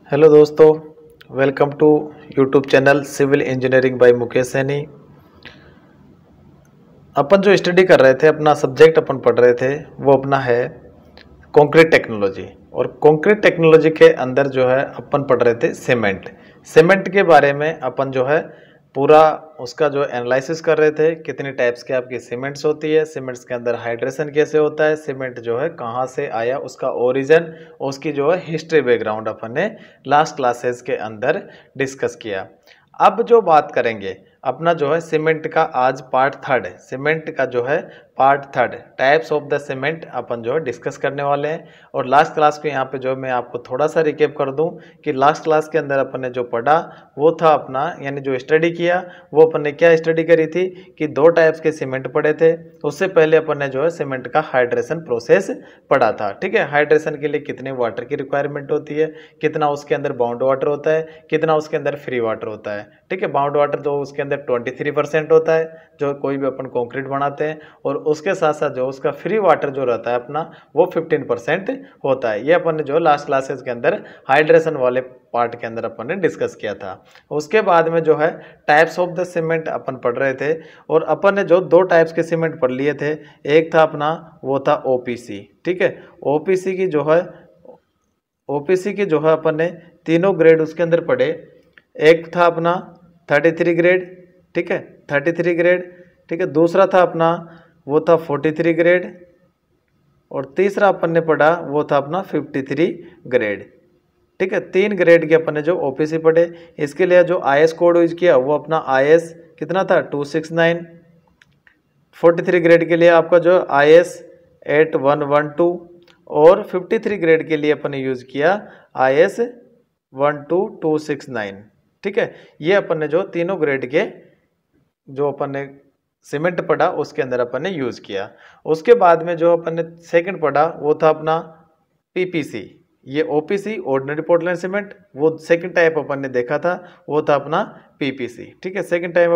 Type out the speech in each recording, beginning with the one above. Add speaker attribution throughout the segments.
Speaker 1: Hello दोस्तों, welcome to YouTube channel civil engineering by Mukesh Saini. अपन जो स्टडी कर रहे थे, अपना सब्जेक्ट अपन पढ़ रहे थे, वो अपना है कंक्रीट टेक्नोलॉजी। और कंक्रीट टेक्नोलॉजी के अंदर जो है अपन पढ़ रहे थे सीमेंट। सीमेंट के बारे में अपन जो है पूरा उसका जो एनालिसिस कर रहे थे, कितनी टाइप्स के आपकी सीमेंट्स होती है, सीमेंट्स के अंदर हाइड्रेशन कैसे होता है, सीमेंट जो है कहाँ से आया, उसका ओरिजिन, उसकी जो है हिस्ट्री बैकग्राउंड अपन ने लास्ट क्लासेस के अंदर डिस्कस किया। अब जो बात करेंगे अपना जो है सीमेंट का, आज पार्ट थर्ड है सीमेंट का, जो है part third types of the cement अपन जो है डिस्कस करने वाले हैं। और लास्ट क्लास के यहाँ पे जो मैं आपको थोड़ा सा रिकेप कर दूं कि लास्ट क्लास के अंदर अपन ने जो पढ़ा वो था अपना, यानी जो स्टडी किया वो अपन ने क्या स्टडी करी थी कि दो टाइप्स के सीमेंट पढ़े थे। उससे पहले अपन ने जो है सीमेंट का हाइड्रेशन प्रोसेस पढ़ा था। ठीक है, हाइड्रेशन के लिए कितने वाटर की रिक्वायरमेंट होती है, कितना उसके अंदर बाउंड वाटर होता है, कितना उसके अंदर फ्री वाटर होता है। ठीक है, बाउंड वाटर तो उसके अंदर 23% होता है जो कोई भी अपन कंक्रीट बनाते हैं, और उसके साथ साथ जो उसका फ्री वाटर जो रहता है अपना वो 15% होता है। ये अपन ने जो लास्ट क्लासेस के अंदर हाइड्रेशन वाले पार्ट के अंदर अपन ने डिस्कस किया था। उसके बाद में जो है टाइप्स ऑफ द सीमेंट अपन पढ़ रहे थे, और अपन ने जो दो टाइप्स के सीमेंट पढ़ लिए थे, एक था अपना वो था ओपीसी। ठीक है, ओपीसी की जो है अपन ने तीनों ग्रेड उसके अंदर पढ़े। एक था अपना 33 ग्रेड, ठीक है 33 ग्रेड, ठीक है। दूसरा था अपना वो था 43 ग्रेड, और तीसरा अपन ने पढ़ा वो था अपना 53 ग्रेड। ठीक है, 3 ग्रेड के अपन ने जो ओपीसी पढ़े। इसके लिए जो आईएस कोड यूज किया वो अपना आईएस कितना था 269। 43 ग्रेड के लिए आपका जो आईएस 8112, और 53 ग्रेड के लिए अपन ने यूज किया आईएस 12269। ठीक है, ये अपन ने जो तीनों ग्रेड के जो अपन ने सीमेंट पढ़ा उसके अंदर अपन ने यूज किया। उसके बाद में जो अपन ने सेकंड पढ़ा वो था अपना पीपीसी। ये ओपीसी ऑर्डिनरी पोर्टलैंड सीमेंट, वो सेकंड टाइप अपन ने देखा था वो था अपना पीपीसी। ठीक है, सेकंड टाइप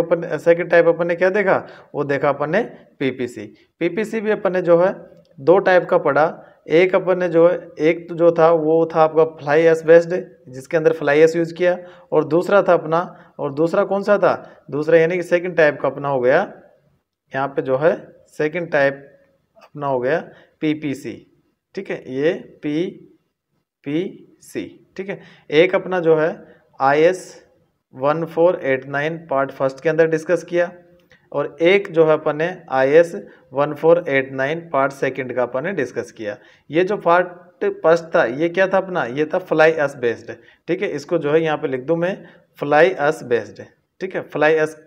Speaker 1: अपन ने क्या देखा, वो देखा अपन ने पीपीसी। पीपीसी भी अपन ने जो है दो टाइप का पढ़ा। एक अपन ने जो है एक जो था वो था आपका फ्लाई एस बेस्ड, जिसके अंदर फ्लाई एस यूज किया, और दूसरा था अपना, और दूसरा कौन सा था, दूसरा यानी कि सेकंड टाइप का अपना हो गया यहाँ पे जो है सेकंड टाइप अपना हो गया पीपीसी। ठीक है, ये पीपीसी। ठीक है, एक अपना जो है आईएस 1489 पार्ट फर्स्ट के अंदर डिस्कस किया, और एक जो है अपन ने आईएस 1489 पार्ट सेकंड का अपन ने डिस्कस किया। ये जो पार्ट फर्स्ट था ये क्या था अपना, ये था फ्लाई एस बेस्ड। ठीक है, इसको जो है यहाँ पे लिख दूं मैं फ्लाई एस बेस्ड। ठीक है, फ्लाई एस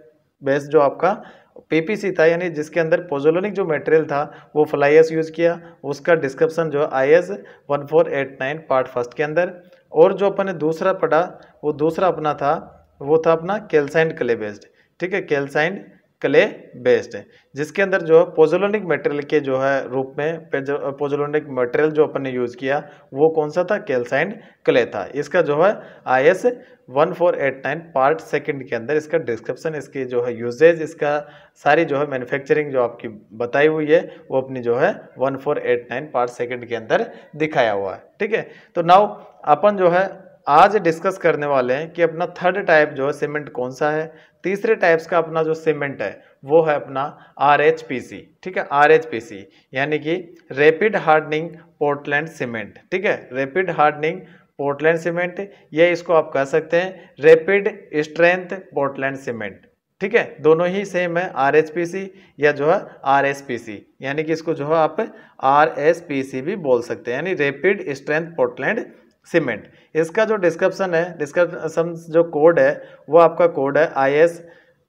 Speaker 1: बेस्ड जो आपका पीपीसी था, यानी जिसके अंदर पोजोलोनिक जो मटेरियल था वो फ्लाई एस यूज किया, उसका डिस्क्रिप्शन जो आईएस 1489 पार्ट फर्स्ट के अंदर। और जो अपन ने दूसरा पढ़ा वो दूसरा अपना था वो था अपना कैल्साइंड क्ले बेस्ड। ठीक है, कैल्साइंड क्ले बेस्ड है, जिसके अंदर जो पोजोलोनिक मटेरियल के जो है रूप में पोजोलोनिक मटेरियल जो अपन ने यूज किया वो कौन सा था, कैल्साइंड क्ले था। इसका जो है आईएस 1489 पार्ट सेकंड के अंदर इसका डिस्क्रिप्शन, इसकी जो है यूजेज, इसका सारी जो है मैन्युफैक्चरिंग जो आपकी बताई हुई है वो अपनी जो है 1489 पार्ट सेकंड के अंदर दिखाया हुआ है। ठीक है, तो नाउ अपन जो है आज डिस्कस करने वाले हैं कि अपना थर्ड टाइप जो है सीमेंट कौन सा है। तीसरे टाइप्स का अपना जो सीमेंट है वो है अपना आरएचपीसी। ठीक है, आरएचपीसी यानी कि रैपिड हार्डनिंग पोर्टलैंड सीमेंट। ठीक है, रैपिड हार्डनिंग पोर्टलैंड सीमेंट, ये इसको आप कह सकते हैं रैपिड स्ट्रेंथ पोर्टलैंड सीमेंट। ठीक है, दोनों ही सेम है, आरएचपीसी या जो है आरएसपीसी, यानी कि इसको जो है आप आरएसपीसी भी बोल सकते हैं, यानी रैपिड स्ट्रेंथ पोर्टलैंड सीमेंट। इसका जो डिस्क्रिप्शन है, डिस्क्रिप्शन जो कोड है वो आपका कोड है आईएस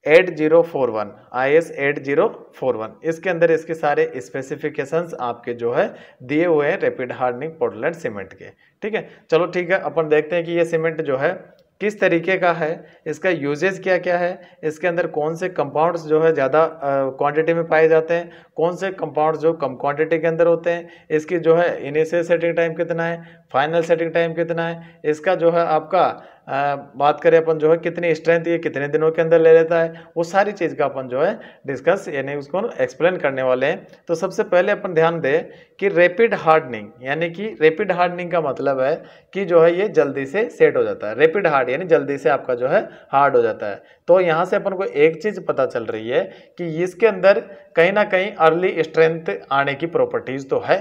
Speaker 1: 8041, आईएस 8041। इसके अंदर इसके सारे स्पेसिफिकेशंस आपके जो है दिए हुए हैं रैपिड हार्डनिंग पोर्टलैंड सीमेंट के। ठीक है, चलो ठीक है, अपन देखते हैं कि ये सीमेंट जो है किस तरीके का है, इसका यूजेज क्या क्या है, इसके अंदर कौन से कंपाउंड्स जो है ज़्यादा क्वांटिटी में पाए जाते हैं, कौन से कंपाउंड्स जो कम क्वांटिटी के अंदर होते हैं, इसकी जो है इनिशियल सेटिंग टाइम कितना है, फाइनल सेटिंग टाइम कितना है, इसका जो है आपका बात करें अपन जो है कितनी स्ट्रेंथ ये कितने दिनों के अंदर ले लेता है, वो सारी चीज़ का अपन जो है डिस्कस यानी उसको एक्सप्लेन करने वाले हैं। तो सबसे पहले अपन ध्यान दें कि रैपिड हार्डनिंग, यानी कि रैपिड हार्डनिंग का मतलब है कि जो है ये जल्दी से सेट हो जाता है। रैपिड हार्ड यानी जल्दी से आपका जो है हार्ड हो जाता है। तो यहाँ से अपन को एक चीज़ पता चल रही है कि इसके अंदर कहीं ना कहीं अर्ली स्ट्रेंथ आने की प्रॉपर्टीज तो है,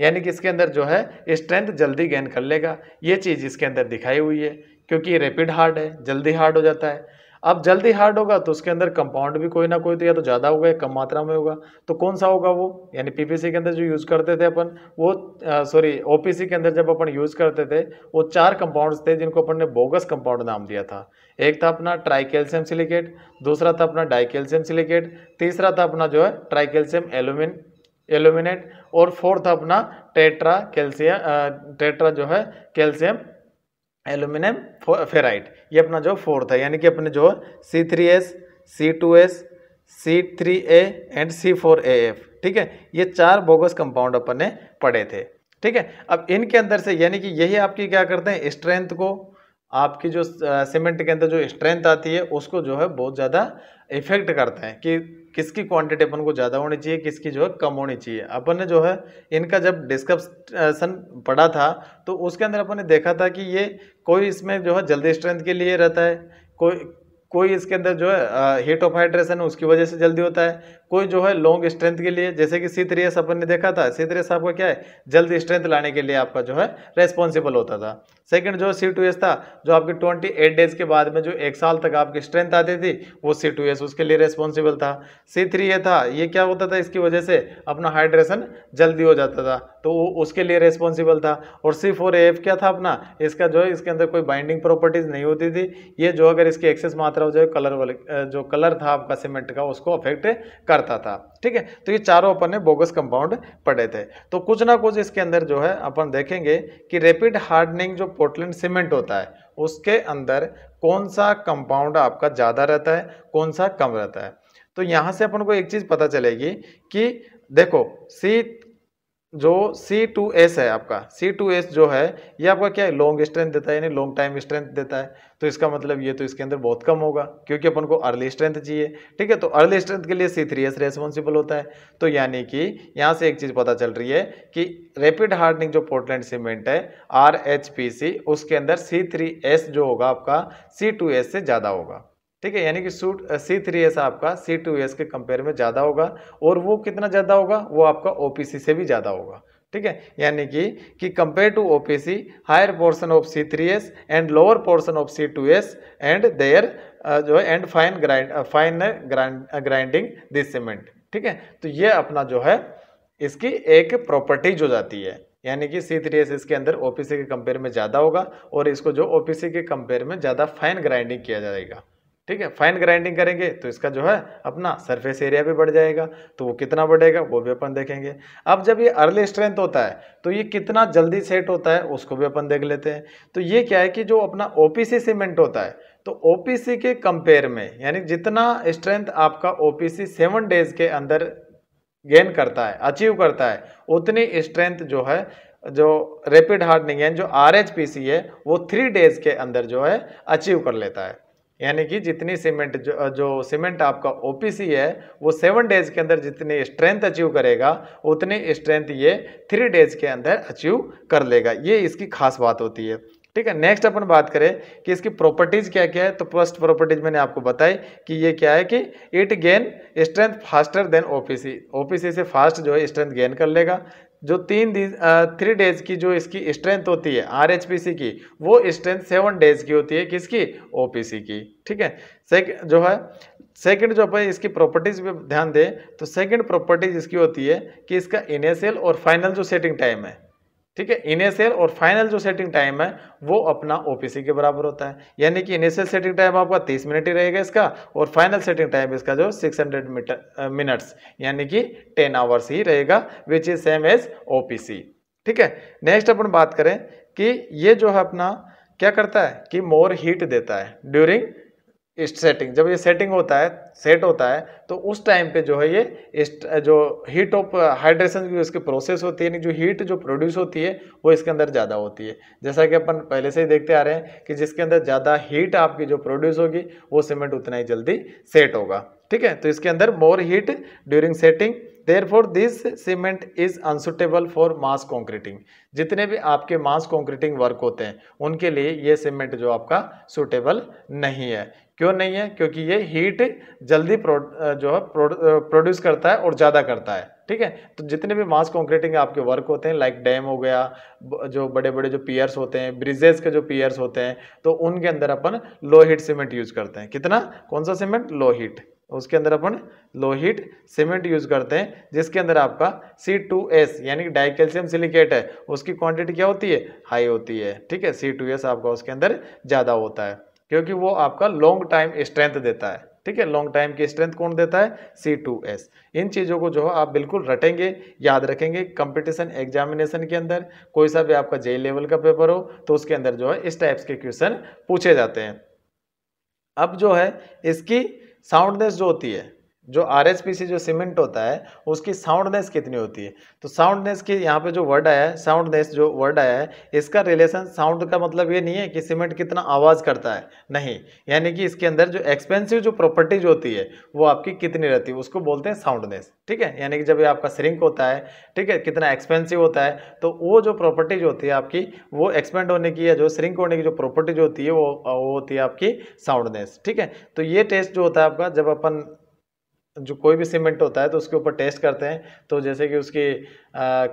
Speaker 1: यानी कि इसके अंदर जो है स्ट्रेंथ जल्दी गेन कर लेगा। ये चीज़ इसके अंदर दिखाई हुई है क्योंकि ये रैपिड हार्ड है, जल्दी हार्ड हो जाता है। अब जल्दी हार्ड होगा तो उसके अंदर कंपाउंड भी कोई ना कोई तो या तो ज़्यादा होगा या कम मात्रा में होगा। तो कौन सा होगा वो, यानी पीपीसी के अंदर जो यूज़ करते थे अपन वो सॉरी ओपीसी के अंदर जब अपन यूज़ करते थे वो 4 कंपाउंड्स थे जिनको अपन ने बोगस कंपाउंड नाम दिया था। एक था अपना ट्राइकैल्शियम सिलिकेट, दूसरा था अपना डाइकैल्शियम सिलिकेट, तीसरा था अपना जो है ट्राइकैल्शियम एल्यूमिनेट और फोर्थ अपना टेट्रा जो है कैल्शियम एल्यूमिनियम फेराइट। ये अपना जो फोर्थ है, यानी कि अपने जो C3S, C2S, C3A and C4AF, ठीक है, ये 4 बोगस कंपाउंड अपन ने पढ़े थे। ठीक है, अब इनके अंदर से यानी कि यही आपकी क्या करते हैं स्ट्रेंथ को, आपकी जो सीमेंट के अंदर जो स्ट्रेंथ आती है उसको जो है बहुत ज़्यादा इफेक्ट करते हैं कि किसकी क्वांटिटी अपन को ज़्यादा होनी चाहिए, किसकी जो है कम होनी चाहिए। अपन ने जो है इनका जब डिस्कशन पढ़ा था तो उसके अंदर अपन ने देखा था कि ये कोई इसमें जो है जल्दी स्ट्रेंथ के लिए रहता है, कोई इसके अंदर जो है हीट ऑफ हाइड्रेशन है उसकी वजह से जल्दी होता है, कोई जो है लॉन्ग स्ट्रेंथ के लिए, जैसे कि C3S अपन ने देखा था, C3S आपका क्या है जल्दी स्ट्रेंथ लाने के लिए आपका जो है रेस्पॉन्सिबल होता था। सेकंड जो C2S था जो आपकी 28 डेज के बाद में जो 1 साल तक आपकी स्ट्रेंथ आती थी वो C2S उसके लिए रेस्पॉन्सिबल था। C3A था, ये क्या होता था इसकी वजह से अपना हाइड्रेशन जल्दी हो जाता था तो वो उसके लिए रेस्पॉन्सिबल था। और C4AF क्या था अपना, इसका जो है इसके अंदर कोई बाइंडिंग प्रॉपर्टीज नहीं होती थी, ये जो अगर इसकी एक्सेस मात्रा हो जाए कलर वाले जो कलर था आपका सीमेंट का उसको अफेक्ट करता था। ठीक है, तो ये चारों अपन ने बोगस कंपाउंड पढ़े थे। तो कुछ ना कुछ इसके अंदर जो है अपन देखेंगे कि रैपिड हार्डनिंग जो पोर्टलैंड सीमेंट होता है उसके अंदर कौन सा कंपाउंड आपका ज़्यादा रहता है, कौन सा कम रहता है। तो यहाँ से अपन को एक चीज़ पता चलेगी कि देखो जो C2S है आपका, C2S जो है ये आपका क्या है लॉन्ग स्ट्रेंथ देता है, यानी लॉन्ग टाइम स्ट्रेंथ देता है। तो इसका मतलब ये तो इसके अंदर बहुत कम होगा क्योंकि अपन को अर्ली स्ट्रेंथ चाहिए। ठीक है, तो अर्ली स्ट्रेंथ के लिए C3S रेस्पॉन्सिबल होता है। तो यानी कि यहाँ से एक चीज़ पता चल रही है कि रैपिड हार्डनिंग जो पोर्टलैंड सीमेंट है RHPC उसके अंदर C3S जो होगा आपका C2S से ज़्यादा होगा। ठीक है, यानी कि C3S आपका C2S के कंपेयर में ज़्यादा होगा और वो कितना ज़्यादा होगा, वो आपका OPC से भी ज़्यादा होगा। ठीक है, यानी कि compare to OPC higher portion of C3S and lower portion of C2S and there जो है and fine grinding this cement. ठीक है, तो ये अपना जो है इसकी एक प्रॉपर्टीज हो जाती है, यानी कि C3S इसके अंदर OPC के कंपेयर में ज़्यादा होगा और इसको जो OPC के कंपेयर में ज़्यादा फाइन ग्राइंडिंग किया जाएगा। ठीक है, फाइन ग्राइंडिंग करेंगे तो इसका जो है अपना सरफेस एरिया भी बढ़ जाएगा, तो वो कितना बढ़ेगा वो भी अपन देखेंगे। अब जब ये अर्ली स्ट्रेंथ होता है तो ये कितना जल्दी सेट होता है उसको भी अपन देख लेते हैं। तो ये क्या है कि जो अपना OPC सीमेंट होता है तो OPC के कंपेयर में, यानी जितना स्ट्रेंथ आपका OPC 7 डेज के अंदर गेन करता है, अचीव करता है, उतनी स्ट्रेंथ जो है जो रैपिड हार्डनिंग यानी जो RHPC है वो 3 डेज के अंदर जो है अचीव कर लेता है। यानी कि जितनी सीमेंट जो सीमेंट आपका OPC है वो 7 डेज के अंदर जितनी स्ट्रेंथ अचीव करेगा उतनी स्ट्रेंथ ये 3 डेज के अंदर अचीव कर लेगा। ये इसकी खास बात होती है। ठीक है, नेक्स्ट अपन बात करें कि इसकी प्रॉपर्टीज क्या क्या है। तो फर्स्ट प्रॉपर्टीज मैंने आपको बताई कि ये क्या है कि it gain strength faster than OPC से फास्ट जो है स्ट्रेंथ गेन कर लेगा। जो 3 डेज की जो इसकी स्ट्रेंथ होती है RHPC की वो स्ट्रेंथ 7 डेज की होती है, किसकी, OPC की। ठीक है, सेकंड जो है इसकी प्रॉपर्टीज पे ध्यान दें तो सेकंड प्रॉपर्टीज इसकी होती है कि इसका इनिशियल और फाइनल जो सेटिंग टाइम है, ठीक है, इनिशियल और फाइनल जो सेटिंग टाइम है वो अपना OPC के बराबर होता है। यानी कि इनिशियल सेटिंग टाइम आपका 30 मिनट ही रहेगा इसका और फाइनल सेटिंग टाइम इसका जो 600 मिनट्स यानी कि 10 आवर्स ही रहेगा, which is same as OPC। ठीक है, नेक्स्ट अपन बात करें कि ये जो है अपना क्या करता है कि मोर हीट देता है ड्यूरिंग सेटिंग, जब ये सेटिंग होता है, सेट होता है, तो उस टाइम पे जो है ये जो हीट ऑफ हाइड्रेशन की इसकी प्रोसेस होती है, यानी जो हीट जो प्रोड्यूस होती है वो इसके अंदर ज़्यादा होती है। जैसा कि अपन पहले से ही देखते आ रहे हैं कि जिसके अंदर ज़्यादा हीट आपकी जो प्रोड्यूस होगी वो सीमेंट उतना ही जल्दी सेट होगा। ठीक है, तो इसके अंदर more heat during setting, therefore this cement is unsuitable for mass concreting. जितने भी आपके मास कॉन्क्रीटिंग वर्क होते हैं उनके लिए ये सीमेंट जो आपका सुटेबल नहीं है। क्यों नहीं है? क्योंकि ये हीट जल्दी जो है प्रोड्यूस करता है और ज़्यादा करता है। ठीक है, तो जितने भी मास कॉन्क्रीटिंग आपके वर्क होते हैं, लाइक डैम हो गया, जो बड़े बड़े जो पियर्स होते हैं, ब्रिजेस के जो पियर्स होते हैं, तो उनके अंदर अपन लो हीट सीमेंट यूज करते हैं। कितना? कौन सा सीमेंट? Low heat. उसके अंदर अपन लो हीट सीमेंट यूज करते हैं, जिसके अंदर आपका C2S यानी कि डाई कैल्शियम सिलिकेट है, उसकी क्वांटिटी क्या होती है? हाई होती है। ठीक है, C2S आपका उसके अंदर ज़्यादा होता है, क्योंकि वो आपका लॉन्ग टाइम स्ट्रेंथ देता है। ठीक है, लॉन्ग टाइम की स्ट्रेंथ कौन देता है? C2S। इन चीज़ों को जो है आप बिल्कुल रटेंगे, याद रखेंगे। कंपटीशन एग्जामिनेशन के अंदर कोई सा भी आपका JEE लेवल का पेपर हो तो उसके अंदर जो है इस टाइप्स के क्वेश्चन पूछे जाते हैं। अब जो है इसकी साउंडनेस जो होती है, जो RHPC जो सीमेंट होता है उसकी साउंडनेस कितनी होती है? तो साउंडनेस की यहाँ पे जो वर्ड आया है, साउंडनेस जो वर्ड आया है, इसका रिलेशन साउंड का मतलब ये नहीं है कि सीमेंट कितना आवाज़ करता है, नहीं, यानी कि इसके अंदर जो एक्सपेंसिव जो प्रॉपर्टीज होती है वो आपकी कितनी रहती है, उसको बोलते हैं साउंडनेस। ठीक है, यानी कि जब ये आपका श्रिंक होता है, ठीक है, कितना एक्सपेंसिव होता है, तो वो जो प्रॉपर्टीज होती है आपकी, वो एक्सपेंड होने की या जो श्रिंक होने की जो प्रॉपर्टीज होती है वो होती है आपकी साउंडनेस। ठीक है, तो ये टेस्ट जो होता है आपका, जब अपन जो कोई भी सीमेंट होता है तो उसके ऊपर टेस्ट करते हैं, तो जैसे कि उसकी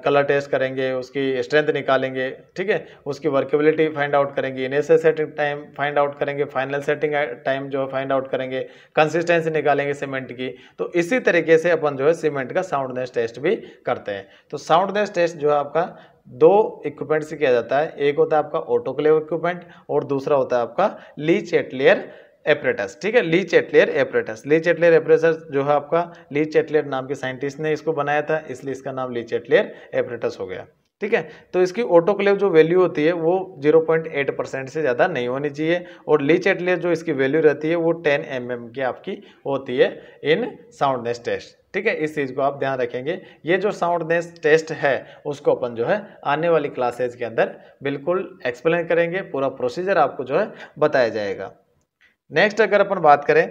Speaker 1: कलर टेस्ट करेंगे, उसकी स्ट्रेंथ निकालेंगे, ठीक है, उसकी वर्केबिलिटी फाइंड आउट करेंगे, initial setting time find out करेंगे, फाइनल सेटिंग टाइम जो है फाइंड आउट करेंगे, कंसिस्टेंसी निकालेंगे सीमेंट की। तो इसी तरीके से अपन जो है सीमेंट का साउंडनेस टेस्ट भी करते हैं। तो साउंडनेस टेस्ट जो है आपका दो इक्विपमेंट से किया जाता है, एक होता है आपका ऑटोक्लेव इक्विपमेंट और दूसरा होता है आपका ली चैटलियर एपरेटस। ठीक है, ली चैटलियर एपरेटस। ली चैटलियर एपरेटस जो है आपका ली चैटलियर नाम के साइंटिस्ट ने इसको बनाया था, इसलिए इसका नाम ली चैटलियर एपरेटस हो गया। ठीक है, तो इसकी ऑटोक्लेव जो वैल्यू होती है वो 0.8% से ज़्यादा नहीं होनी चाहिए, और ली चैटलियर जो इसकी वैल्यू रहती है वो 10 mm की आपकी होती है इन साउंडनेस टेस्ट। ठीक है, इस चीज़ को आप ध्यान रखेंगे। ये जो साउंडनेस टेस्ट है उसको अपन जो है आने वाली क्लासेज के अंदर बिल्कुल एक्सप्लेन करेंगे, पूरा प्रोसीजर आपको जो है बताया जाएगा। नेक्स्ट अगर अपन बात करें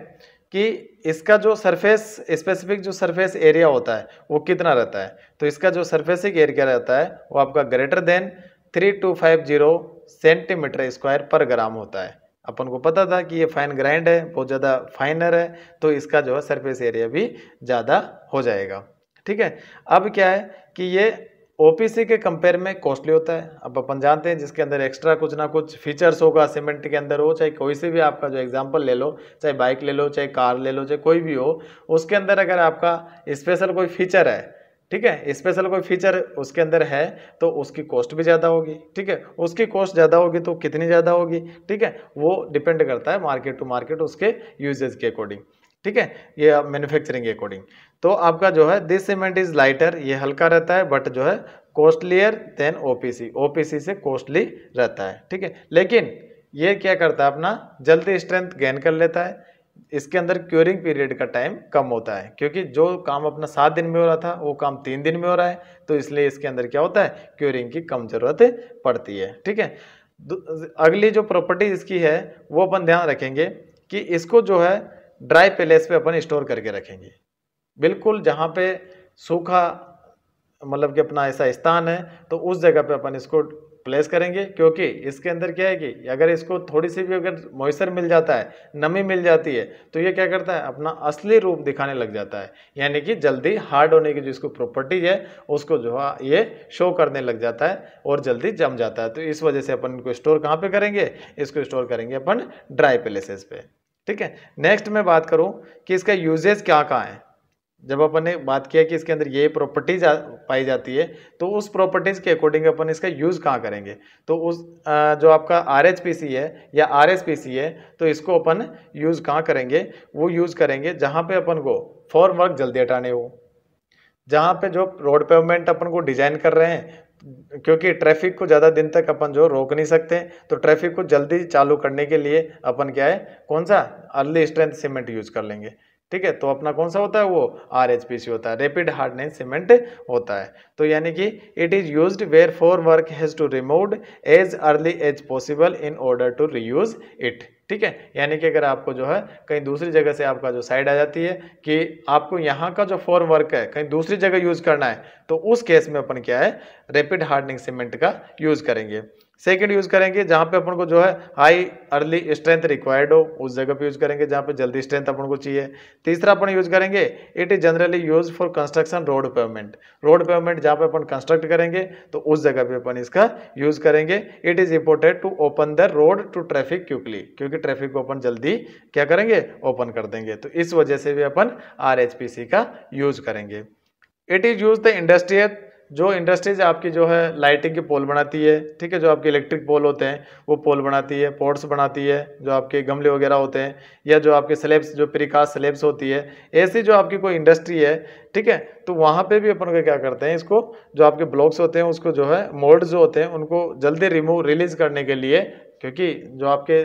Speaker 1: कि इसका जो सरफेस स्पेसिफिक जो सरफेस एरिया होता है वो कितना रहता है, तो इसका जो सरफेसिक एरिया रहता है वो आपका ग्रेटर देन 3250 सेंटीमीटर स्क्वायर पर ग्राम होता है। अपन को पता था कि ये फाइन ग्राइंड है, बहुत ज़्यादा फाइनर है, तो इसका जो है सरफेस एरिया भी ज़्यादा हो जाएगा। ठीक है, अब क्या है कि ये OPC के कंपेयर में कॉस्टली होता है। अब अपन जानते हैं जिसके अंदर एक्स्ट्रा कुछ ना कुछ फीचर्स होगा सीमेंट के अंदर हो, चाहे कोई से भी आपका जो एग्जांपल ले लो, चाहे बाइक ले लो, चाहे कार ले लो, चाहे कोई भी हो, उसके अंदर अगर आपका स्पेशल कोई फीचर है, ठीक है, स्पेशल कोई फीचर उसके अंदर है तो उसकी कॉस्ट भी ज़्यादा होगी। ठीक है, उसकी कॉस्ट ज़्यादा होगी तो कितनी ज़्यादा होगी, ठीक है, वो डिपेंड करता है मार्केट टू मार्केट उसके यूजेज के अकॉर्डिंग। ठीक है, ये मैन्युफैक्चरिंग के अकॉर्डिंग। तो आपका जो है दिस सीमेंट इज लाइटर, ये हल्का रहता है, बट जो है कॉस्टलियर देन OPC, OPC से कॉस्टली रहता है। ठीक है, लेकिन ये क्या करता है, अपना जल्दी स्ट्रेंथ गेन कर लेता है। इसके अंदर क्यूरिंग पीरियड का टाइम कम होता है, क्योंकि जो काम अपना 7 दिन में हो रहा था वो काम 3 दिन में हो रहा है, तो इसलिए इसके अंदर क्या होता है, क्यूरिंग की कम जरूरत पड़ती है। ठीक है, अगली जो प्रॉपर्टी इसकी है वो अपन ध्यान रखेंगे कि इसको जो है ड्राई प्लेस पे अपन स्टोर करके रखेंगे, बिल्कुल जहाँ पे सूखा मतलब कि अपना ऐसा स्थान है तो उस जगह पे अपन इसको प्लेस करेंगे, क्योंकि इसके अंदर क्या है कि अगर इसको थोड़ी सी भी अगर मॉइस्चर मिल जाता है, नमी मिल जाती है, तो ये क्या करता है, अपना असली रूप दिखाने लग जाता है, यानी कि जल्दी हार्ड होने की जो इसको प्रॉपर्टी है उसको जो है ये शो करने लग जाता है और जल्दी जम जाता है। तो इस वजह से अपन इनको स्टोर कहाँ पे करेंगे, इसको स्टोर करेंगे अपन ड्राई प्लेसेस पे। ठीक है, नेक्स्ट मैं बात करूँ कि इसका यूजेज क्या कहाँ है। जब अपन ने बात किया कि इसके अंदर ये प्रॉपर्टीज पाई जाती है, तो उस प्रॉपर्टीज के अकॉर्डिंग अपन इसका यूज कहाँ करेंगे, तो उस जो आपका RHPC है या RSPC है, तो इसको अपन यूज कहाँ करेंगे, वो यूज करेंगे जहाँ पे अपन को फॉर्म वर्क जल्दी हटाने हो, जहाँ पे जो रोड पेवमेंट अपन को डिजाइन कर रहे हैं क्योंकि ट्रैफिक को ज़्यादा दिन तक अपन जो रोक नहीं सकते, तो ट्रैफिक को जल्दी चालू करने के लिए अपन क्या है, कौन सा अर्ली स्ट्रेंथ सीमेंट यूज कर लेंगे। ठीक है, तो अपना कौन सा होता है, वो RHPC होता है, रैपिड हार्डनिंग सीमेंट होता है। तो यानी कि it is used where for work has to removed as early as possible in order to reuse it. ठीक है, यानी कि अगर आपको जो है कहीं दूसरी जगह से आपका जो साइड आ जाती है कि आपको यहाँ का जो फॉर्म वर्क है कहीं दूसरी जगह यूज करना है, तो उस केस में अपन क्या है, रैपिड हार्डनिंग सीमेंट का यूज करेंगे। सेकंड यूज करेंगे जहां पे अपन को जो है हाई अर्ली स्ट्रेंथ रिक्वायर्ड हो, उस जगह पे यूज करेंगे जहां पे जल्दी स्ट्रेंथ अपन को चाहिए। तीसरा अपन यूज करेंगे, it is generally use for construction road pavement. Road pavement जहां पे अपन कंस्ट्रक्ट करेंगे तो उस जगह पे अपन इसका यूज करेंगे। It is important to open the road to traffic quickly, क्योंकि ट्रैफिक को अपन जल्दी क्या करेंगे, ओपन कर देंगे, तो इस वजह से भी अपन RHPC का यूज करेंगे। It is use the industrial, जो इंडस्ट्रीज आपकी जो है लाइटिंग के पोल बनाती है, ठीक है, जो आपके इलेक्ट्रिक पोल होते हैं वो पोल बनाती है, पोर्ट्स बनाती है, जो आपके गमले वगैरह होते हैं, या जो आपके स्लैब्स, जो प्रीकास्ट स्लैब्स होती है, ऐसी जो आपकी कोई इंडस्ट्री है, ठीक है, तो वहाँ पे भी अपन को क्या करते हैं, इसको जो आपके ब्लॉक्स होते हैं उसको जो है मोल्ड जो होते हैं उनको जल्दी रिलीज करने के लिए, क्योंकि जो आपके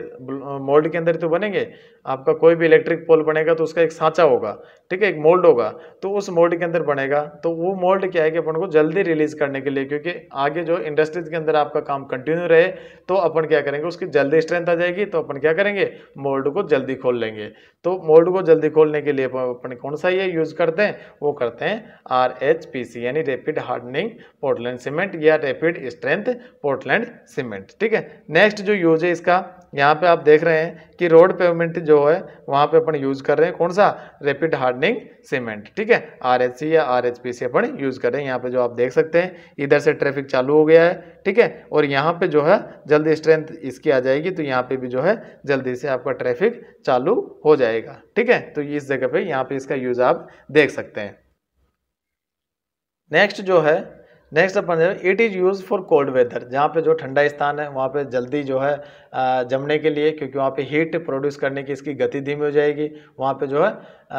Speaker 1: मोल्ड के अंदर तो बनेंगे, आपका कोई भी इलेक्ट्रिक पोल बनेगा तो उसका एक सांचा होगा, ठीक है, एक मोल्ड होगा, तो उस मोल्ड के अंदर बनेगा, तो वो मोल्ड क्या है कि अपन को जल्दी रिलीज करने के लिए, क्योंकि आगे जो इंडस्ट्रीज के अंदर आपका काम कंटिन्यू रहे, तो अपन क्या करेंगे, उसकी जल्दी स्ट्रेंथ आ जाएगी, तो अपन क्या करेंगे, मोल्ड को जल्दी खोल लेंगे। तो मोल्ड को जल्दी खोलने के लिए अपन कौन सा ये यूज करते हैं, वो करते हैं RHPC यानी रैपिड हार्डनिंग पोर्टलैंड सीमेंट या रैपिड स्ट्रेंथ पोर्टलैंड सीमेंट। ठीक है, नेक्स्ट जो यूज है इसका, यहाँ पे आप देख रहे हैं कि रोड पेवमेंट जो है वहाँ पे अपन यूज कर रहे हैं कौन सा, रैपिड हार्डनिंग सीमेंट। ठीक है, RHC या RHPC अपन यूज कर रहे हैं। यहाँ पे जो आप देख सकते हैं इधर से ट्रैफिक चालू हो गया है, ठीक है, और यहाँ पे जो है जल्दी स्ट्रेंथ इसकी आ जाएगी, तो यहाँ पे भी जो है जल्दी से आपका ट्रैफिक चालू हो जाएगा। ठीक है, तो इस जगह पे यहाँ पे इसका यूज आप देख सकते हैं। नेक्स्ट जो है, नेक्स्ट अपन it is use for cold weather, जहाँ पे जो ठंडा स्थान है वहाँ पे जल्दी जो है जमने के लिए, क्योंकि वहाँ पे हीट प्रोड्यूस करने की इसकी गति धीमी हो जाएगी, वहाँ पे जो है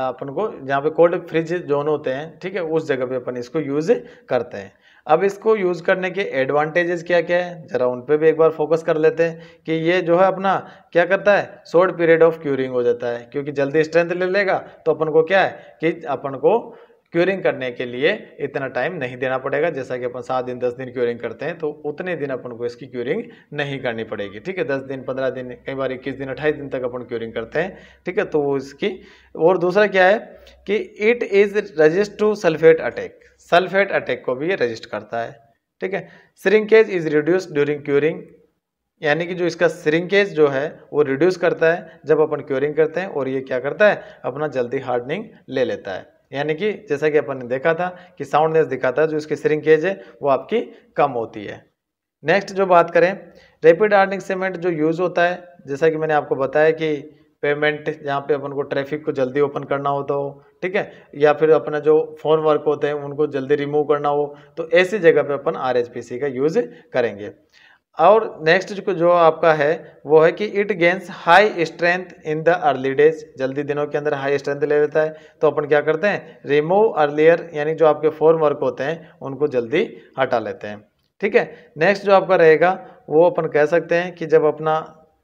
Speaker 1: अपन को जहाँ पे कोल्ड फ्रिज जोन होते हैं, ठीक है, उस जगह पे अपन इसको यूज करते हैं। अब इसको यूज करने के एडवांटेजेस क्या क्या है, जरा उन पे भी एक बार फोकस कर लेते हैं कि ये जो है अपना क्या करता है, शॉर्ट पीरियड ऑफ क्यूरिंग हो जाता है, क्योंकि जल्दी स्ट्रेंथ ले लेगा, तो अपन को क्या है कि अपन को क्यूरिंग करने के लिए इतना टाइम नहीं देना पड़ेगा। जैसा कि अपन 7 दिन 10 दिन क्यूरिंग करते हैं, तो उतने दिन अपन को इसकी क्यूरिंग नहीं करनी पड़ेगी। ठीक है, 10 दिन 15 दिन, कई बार 21 दिन 28 दिन तक अपन क्यूरिंग करते हैं। ठीक है, तो वो इसकी, और दूसरा क्या है कि it is resist to sulphate attack, sulphate attack को भी ये रजिस्ट करता है। ठीक है, shrinkage is reduce during curing, यानी कि जो इसका श्रिंकेज जो है वो रिड्यूस करता है जब अपन क्यूरिंग करते हैं, और ये क्या करता है, अपना जल्दी हार्डनिंग ले लेता है। यानी कि जैसा कि अपन ने देखा था कि साउंडनेस दिखाता है, जो इसकी श्रिंकेज है वो आपकी कम होती है। नेक्स्ट जो बात करें, रैपिड हार्डनिंग सीमेंट जो यूज होता है, जैसा कि मैंने आपको बताया कि पेमेंट जहाँ पे अपन को ट्रैफिक को जल्दी ओपन करना होता हो, ठीक है, या फिर अपना जो फोन वर्क होते हैं उनको जल्दी रिमूव करना हो, तो ऐसी जगह पे अपन RHPC का यूज करेंगे। और नेक्स्ट जो आपका है वो है कि it gains high strength in the early days, जल्दी दिनों के अंदर हाई स्ट्रेंथ ले लेता है, तो अपन क्या करते हैं, रिमूव अर्लियर, यानी जो आपके फॉर्म वर्क होते हैं उनको जल्दी हटा लेते हैं। ठीक है, नेक्स्ट जो आपका रहेगा वो अपन कह सकते हैं कि जब अपना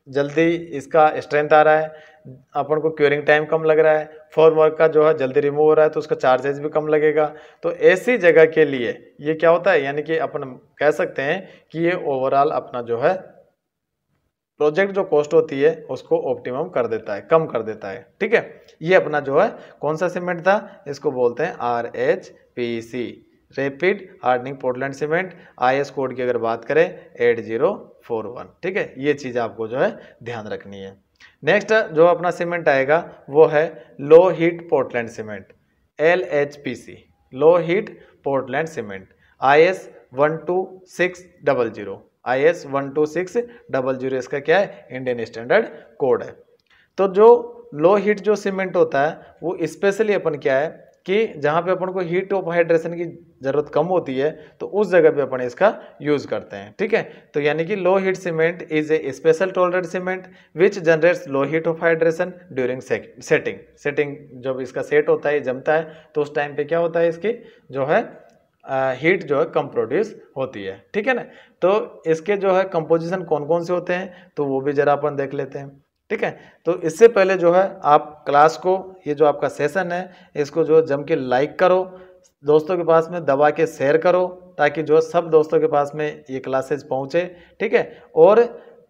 Speaker 1: जल्दी इसका स्ट्रेंथ आ रहा है, अपन को क्यूरिंग टाइम कम लग रहा है, फॉर्म वर्क का जो है जल्दी रिमूव हो रहा है, तो उसका चार्जेस भी कम लगेगा, तो ऐसी जगह के लिए ये क्या होता है, यानी कि अपन कह सकते हैं कि ये ओवरऑल अपना जो है प्रोजेक्ट जो कॉस्ट होती है उसको ऑप्टिमम कर देता है, कम कर देता है। ठीक है, ये अपना जो है कौन सा सीमेंट था, इसको बोलते हैं RHPC, rapid hardening Portland cement. IS code की अगर बात करें 8041। ठीक है, ये चीज़ आपको जो है ध्यान रखनी है। नेक्स्ट जो अपना सीमेंट आएगा वो है low heat Portland cement, LHPC, low heat Portland cement, IS 12600, IS 12600 इसका क्या है, इंडियन स्टैंडर्ड कोड है। तो जो लो हीट जो सीमेंट होता है वो स्पेशली अपन क्या है कि जहाँ पे अपन को हीट ऑफ हाइड्रेशन की जरूरत कम होती है, तो उस जगह पे अपन इसका यूज करते हैं। ठीक है, तो यानी कि low heat cement is a special tolerate cement which generates low heat of hydration during setting. जब इसका सेट होता है, जमता है, तो उस टाइम पे क्या होता है, इसकी जो है हीट जो है कम प्रोड्यूस होती है। ठीक है ना। तो इसके जो है कंपोजिशन कौन कौन से होते हैं तो वो भी जरा अपन देख लेते हैं। ठीक है। तो इससे पहले जो है आप क्लास को, ये जो आपका सेशन है इसको जो जम के लाइक करो, दोस्तों के पास में दबा के शेयर करो, ताकि जो सब दोस्तों के पास में ये क्लासेस पहुंचे। ठीक है। और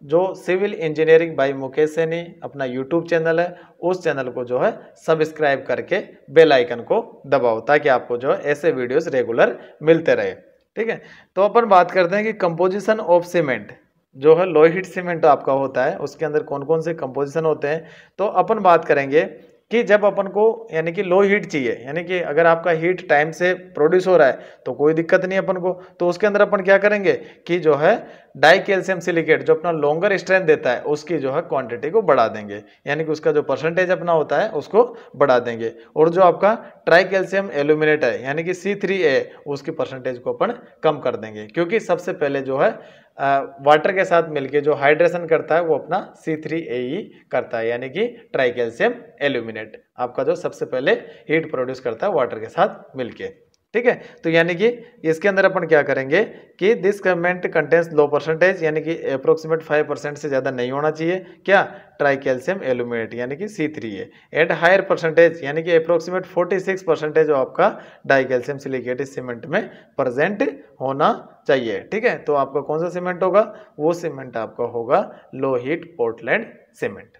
Speaker 1: जो civil engineering by Mukesh Saini अपना यूट्यूब चैनल है, उस चैनल को जो है सब्सक्राइब करके बेल आइकन को दबाओ, ताकि आपको जो है ऐसे वीडियोस रेगुलर मिलते रहे। ठीक है। तो अपन बात करते हैं कि कंपोजिशन ऑफ सीमेंट जो है लो हीट सीमेंट आपका होता है, उसके अंदर कौन कौन से कंपोजिशन होते हैं। तो अपन बात करेंगे कि जब अपन को यानी कि लो हीट चाहिए, यानी कि अगर आपका हीट टाइम से प्रोड्यूस हो रहा है तो कोई दिक्कत नहीं अपन को, तो उसके अंदर अपन क्या करेंगे कि जो है डाई कैल्शियम सिलिकेट जो अपना लॉन्गर स्ट्रेंथ देता है उसकी जो है क्वांटिटी को बढ़ा देंगे, यानी कि उसका जो परसेंटेज अपना होता है उसको बढ़ा देंगे। और जो आपका ट्राई कैल्शियम एल्यूमिनेट है यानी कि C3A, उसकी परसेंटेज को अपन कम कर देंगे, क्योंकि सबसे पहले जो है वाटर के साथ मिलके जो हाइड्रेशन करता है वो अपना C3AE करता है, यानी कि ट्राई कैल्शियम एल्यूमिनेट आपका जो सबसे पहले हीट प्रोड्यूस करता है वाटर के साथ मिलके। ठीक है। तो यानी कि इसके अंदर अपन क्या करेंगे कि this cement contains low percentage, यानी कि अप्रोक्सीमेट 5% से ज़्यादा नहीं होना चाहिए क्या, ट्राई कैल्शियम एल्यूमिनेट यानी कि C3A, एट हायर परसेंटेज यानी कि अप्रोक्सीमेट 46% जो आपका डाई कैल्शियम सिलिकेट इस सीमेंट में प्रेजेंट होना चाहिए। ठीक है। तो आपका कौन सा सीमेंट होगा, वो सीमेंट आपका होगा लो हीट पोर्टलैंड सीमेंट।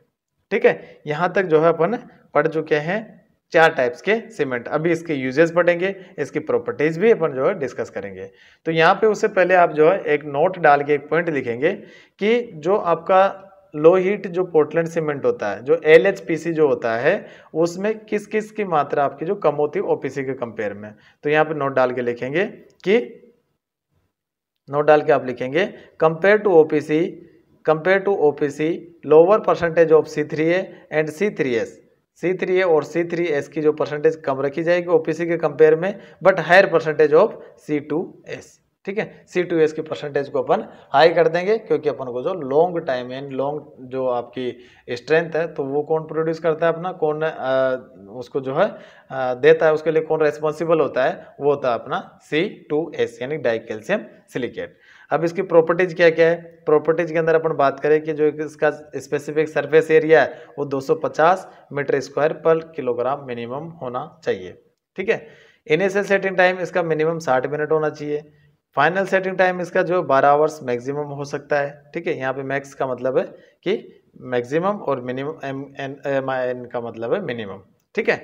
Speaker 1: ठीक है। यहाँ तक जो है अपन पढ़ चुके हैं 4 टाइप्स के सीमेंट। अभी इसके यूजेस पढ़ेंगे, इसकी प्रॉपर्टीज भी अपन जो है डिस्कस करेंगे। तो यहाँ पे उससे पहले आप जो है एक नोट डाल के एक पॉइंट लिखेंगे कि जो आपका लो हीट जो पोर्टलैंड सीमेंट होता है, जो LHPC जो होता है, उसमें किस किस की मात्रा आपकी जो कम होती है OPC के कंपेयर में। तो यहाँ पे नोट डाल के लिखेंगे कि नोट डाल के आप लिखेंगे compare to OPC lower percentage of C3A and C3A और C3S की जो परसेंटेज कम रखी जाएगी OPC के कंपेयर में, but higher percentage of C2S। ठीक है। C2S की परसेंटेज को अपन हाई कर देंगे, क्योंकि अपन को जो लॉन्ग टाइम एंड लॉन्ग जो आपकी स्ट्रेंथ है तो वो कौन प्रोड्यूस करता है अपना, कौन उसको जो है देता है, उसके लिए कौन रेस्पॉन्सिबल होता है, वो होता है अपना C2S यानी डाई कैल्शियम सिलिकेट। अब इसकी प्रॉपर्टीज क्या क्या है, प्रॉपर्टीज के अंदर अपन बात करें कि जो इसका स्पेसिफिक सरफेस एरिया है वो 250 मीटर स्क्वायर पर किलोग्राम मिनिमम होना चाहिए। ठीक है। इनिशियल सेटिंग टाइम इसका मिनिमम 60 मिनट होना चाहिए। फाइनल सेटिंग टाइम इसका जो 12 आवर्स मैक्सिमम हो सकता है। ठीक है। यहाँ पे मैक्स का मतलब है कि मैक्सिमम और मिनिमम MIN का मतलब है मिनिमम। ठीक है।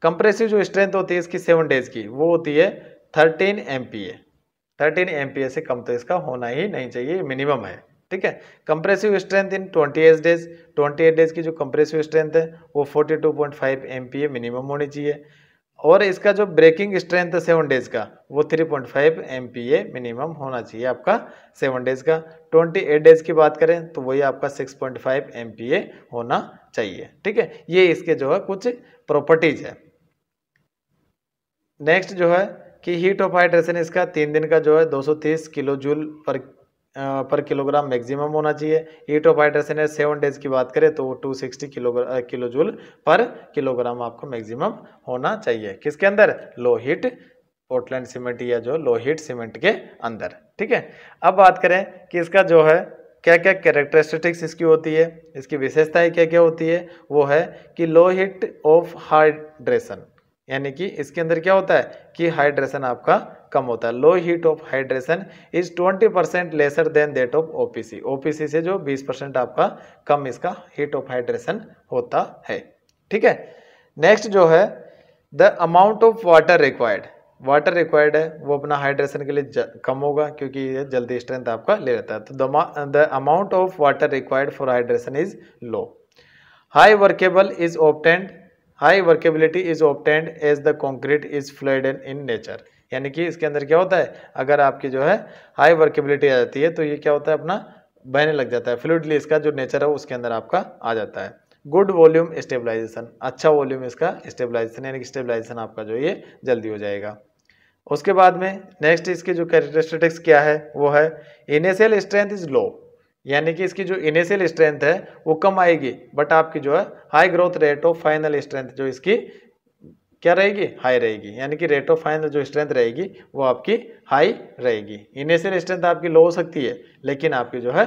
Speaker 1: कंप्रेसिव जो स्ट्रेंथ होती है इसकी 7 डेज की, वो होती है 13 MPa। 13 MPa से कम तो इसका होना ही नहीं चाहिए, मिनिमम है। ठीक है। Compressive strength in 28 days, 28 days की जो कंप्रेसिव स्ट्रेंथ है वो 42.5 MPa मिनिमम होनी चाहिए। और इसका जो ब्रेकिंग स्ट्रेंथ है 7 डेज का वो 3.5 MPa मिनिमम होना चाहिए आपका 7 डेज का। 28 डेज की बात करें तो वही आपका 6.5 MPa होना चाहिए। ठीक है। ये इसके जो है कुछ प्रॉपर्टीज है। नेक्स्ट जो है कि हीट ऑफ हाइड्रेशन इसका 3 दिन का जो है 230 किलो जूल पर किलोग्राम मैक्सिमम होना चाहिए। हीट ऑफ हाइड्रेशन है 7 डेज की बात करें तो 260 किलो जूल पर किलोग्राम आपको मैक्सिमम होना चाहिए, किसके अंदर, लो हीट पोर्टलैंड सीमेंट या जो लो हीट सीमेंट के अंदर। ठीक है। अब बात करें कि इसका जो है क्या क्या कैरेक्टरिस्टिक्स इसकी होती है, इसकी विशेषताएं क्या क्या होती है, वो है कि लो हीट ऑफ हाइड्रेशन, यानी कि इसके अंदर क्या होता है कि हाइड्रेशन आपका कम होता है। Low heat of hydration is 20% lesser than that of OPC। OPC से जो 20% आपका कम इसका हीट ऑफ हाइड्रेशन होता है। ठीक है। नेक्स्ट जो है the amount of water required है वो अपना हाइड्रेशन के लिए कम होगा, क्योंकि ये जल्दी स्ट्रेंथ आपका ले लेता है। तो the amount of water required for hydration is low. High workability is obtained as the concrete is fluid in nature, यानी कि इसके अंदर क्या होता है, अगर आपकी जो है हाई वर्केबिलिटी आ जाती है तो ये क्या होता है अपना बहने लग जाता है, फ्लूइडली इसका जो नेचर है उसके अंदर आपका आ जाता है। गुड वॉल्यूम स्टेबलाइजेशन, अच्छा वॉल्यूम इसका स्टेबलाइजेशन, यानी कि स्टेबलाइजेशन आपका जो ये जल्दी हो जाएगा। उसके बाद में नेक्स्ट इसकी जो कैरेक्टरिस्टिक्स क्या है वो है इनिशियल स्ट्रेंथ इज लो, यानी कि इसकी जो इनिशियल स्ट्रेंथ है वो कम आएगी, बट आपकी जो है high growth rate of final strength जो इसकी क्या रहेगी, हाई रहेगी, यानी कि रेट ऑफ फाइनल जो स्ट्रेंथ रहेगी वो आपकी हाई रहेगी। इनिशियल स्ट्रेंथ आपकी लो हो सकती है, लेकिन आपकी जो है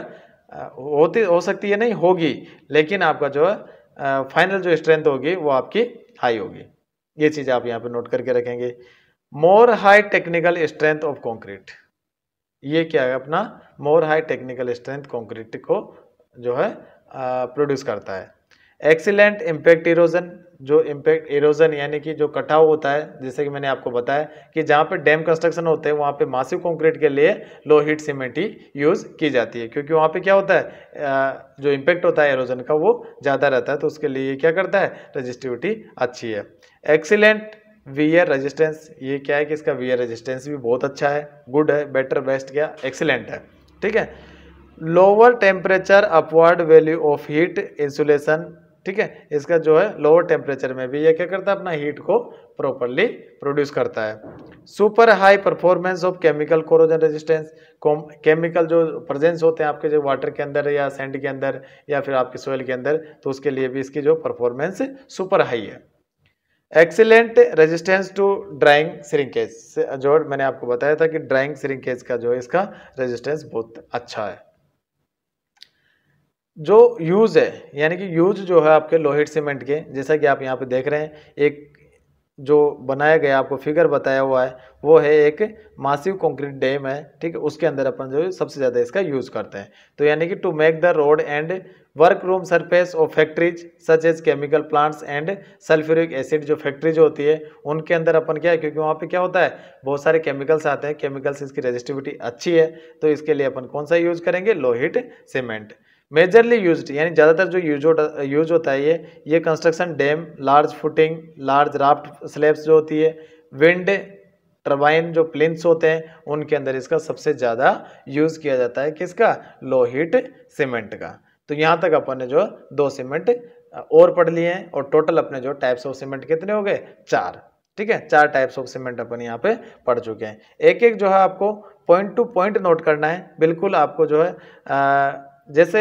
Speaker 1: हो सकती है नहीं, होगी, लेकिन आपका जो है फाइनल जो स्ट्रेंथ होगी वो आपकी हाई होगी। ये चीज़ आप यहाँ पे नोट करके रखेंगे। मोर high technical strength of concrete, ये क्या है अपना, मोर हाई टेक्निकल स्ट्रेंथ कॉन्क्रीट को जो है प्रोड्यूस करता है। एक्सीलेंट इम्पैक्ट इरोजन, जो इम्पैक्ट इरोजन यानी कि जो कटाव होता है, जैसे कि मैंने आपको बताया कि जहाँ पे डैम कंस्ट्रक्शन होते हैं वहाँ पे मासिव कंक्रीट के लिए लो हीट सीमेंट ही यूज़ की जाती है, क्योंकि वहाँ पे क्या होता है जो इम्पैक्ट होता है इरोजन का वो ज़्यादा रहता है, तो उसके लिए क्या करता है, रजिस्टिविटी अच्छी है। एक्सीलेंट वियर रेजिस्टेंस, ये क्या है कि इसका वियर रेजिस्टेंस भी बहुत अच्छा है, गुड है, बेटर, बेस्ट, क्या, एक्सीलेंट है, ठीक है। Lower temperature upward value of heat insulation, ठीक है, इसका जो है लोअर टेम्परेचर में भी ये क्या करता है, अपना हीट को प्रॉपरली प्रोड्यूस करता है। Super high performance of chemical corrosion resistance, chemical जो प्रेजेंस होते हैं आपके जो वाटर के अंदर या सैंड के अंदर या फिर आपके सोइल के अंदर, तो उसके लिए भी इसकी जो परफॉर्मेंस सुपर हाई है। Excellent resistance to drying shrinkage, जो मैंने आपको बताया था कि ड्राइंग श्रिंकेज का जो है इसका रेजिस्टेंस बहुत अच्छा है। जो यूज है, यानी कि यूज जो है आपके लोहेट सीमेंट के, जैसा कि आप यहाँ पे देख रहे हैं, एक जो बनाया गया आपको फिगर बताया हुआ है वो है एक मासिव कंक्रीट डैम है, ठीक है, उसके अंदर अपन जो सबसे ज़्यादा इसका यूज़ करते हैं। तो यानी कि to make the road and work room surface of factories such as chemical plants and sulphuric acid, जो फैक्ट्रीज होती है उनके अंदर अपन क्या है, क्योंकि वहाँ पे क्या होता है, बहुत सारे केमिकल्स आते हैं, केमिकल्स इसकी रेजिस्टिविटी अच्छी है, तो इसके लिए अपन कौन सा यूज़ करेंगे, लोहिट सीमेंट। मेजरली यूज्ड, यानी ज़्यादातर जो यूज होता है ये construction dam, large footing, large raft slabs जो होती है, विंड टर्बाइन जो प्लिंथ्स होते हैं, उनके अंदर इसका सबसे ज़्यादा यूज़ किया जाता है, किसका, लोहिट सीमेंट का। तो यहाँ तक अपन ने जो 2 सीमेंट और पढ़ लिए हैं, और टोटल अपने जो टाइप्स ऑफ सीमेंट कितने हो गए, 4, ठीक है, 4 टाइप्स ऑफ सीमेंट अपन यहाँ पे पढ़ चुके हैं। एक एक जो है आपको पॉइंट टू पॉइंट नोट करना है, बिल्कुल आपको जो है जैसे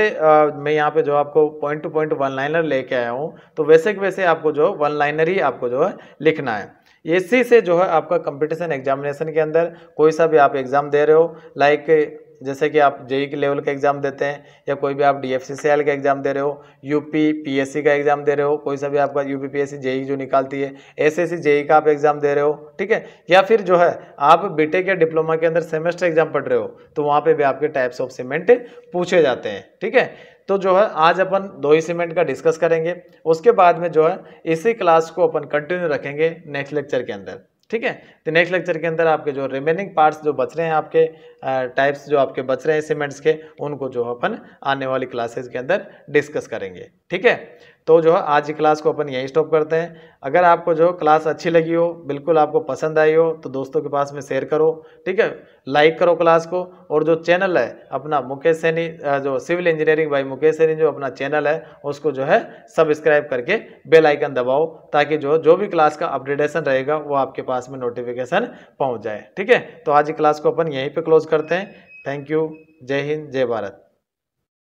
Speaker 1: मैं यहाँ पे जो आपको point two point one liner लेके आया हूँ, तो वैसे के वैसे आपको जो वन लाइनर ही आपको जो है लिखना है। इसी से जो है आपका कंपटीशन एग्जामिनेशन के अंदर कोई सा भी आप एग्ज़ाम दे रहे हो, लाइक जैसे कि आप जेई के लेवल का एग्जाम देते हैं, या कोई भी आप DFCCL का एग्जाम दे रहे हो, यूपी PSC का एग्जाम दे रहे हो, कोई सा भी आपका यूपी PSC जेई जो निकालती है, SSC जेई का आप एग्जाम दे रहे हो, ठीक है, या फिर जो है आप बीटेक या डिप्लोमा के अंदर सेमेस्टर एग्जाम पढ़ रहे हो, तो वहाँ पे भी आपके टाइप्स ऑफ सीमेंट पूछे जाते हैं, ठीक है। तो जो है आज अपन 2 ही सीमेंट का डिस्कस करेंगे, उसके बाद में जो है इसी क्लास को अपन कंटिन्यू रखेंगे नेक्स्ट लेक्चर के अंदर, ठीक है। तो नेक्स्ट लेक्चर के अंदर आपके जो रिमेनिंग पार्ट्स जो बच रहे हैं, आपके टाइप्स जो आपके बच रहे हैं सीमेंट्स के, उनको जो अपन आने वाली क्लासेस के अंदर डिस्कस करेंगे, ठीक है। तो जो है आज की क्लास को अपन यहीं स्टॉप करते हैं। अगर आपको जो क्लास अच्छी लगी हो, बिल्कुल आपको पसंद आई हो, तो दोस्तों के पास में शेयर करो, ठीक है, लाइक करो क्लास को, और जो चैनल है अपना मुकेश सैनी, जो civil engineering by Mukesh Saini जो अपना चैनल है, उसको जो है सब्सक्राइब करके बेल आइकन दबाओ, ताकि जो भी क्लास का अपडेटेशन रहेगा वो आपके पास में नोटिफिकेशन पहुंच जाए, ठीक है। तो आज की क्लास को अपन यहीं पे क्लोज करते हैं। थैंक यू, जय हिंद, जय भारत।